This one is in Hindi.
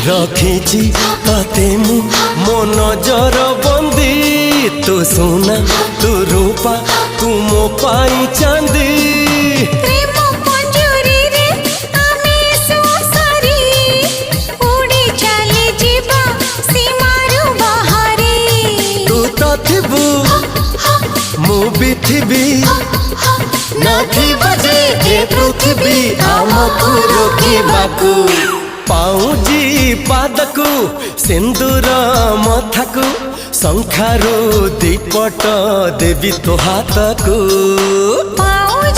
रखिची तते मु मो नजर बंदी तू सोना तू रूपा तू मो पाई चांदी प्रेम पंजुरी रे आमे सुसरी उड़ी चली जीवा सीमारू बाहरी तू तो थिबू मु भी थिबी नाथी बजे ए पृथ्वी आमकु रोकिबाकु पाऊजी पादकु सिंदूर मथाकु शंखारू दीपट देवी तो हाथकु पाऊ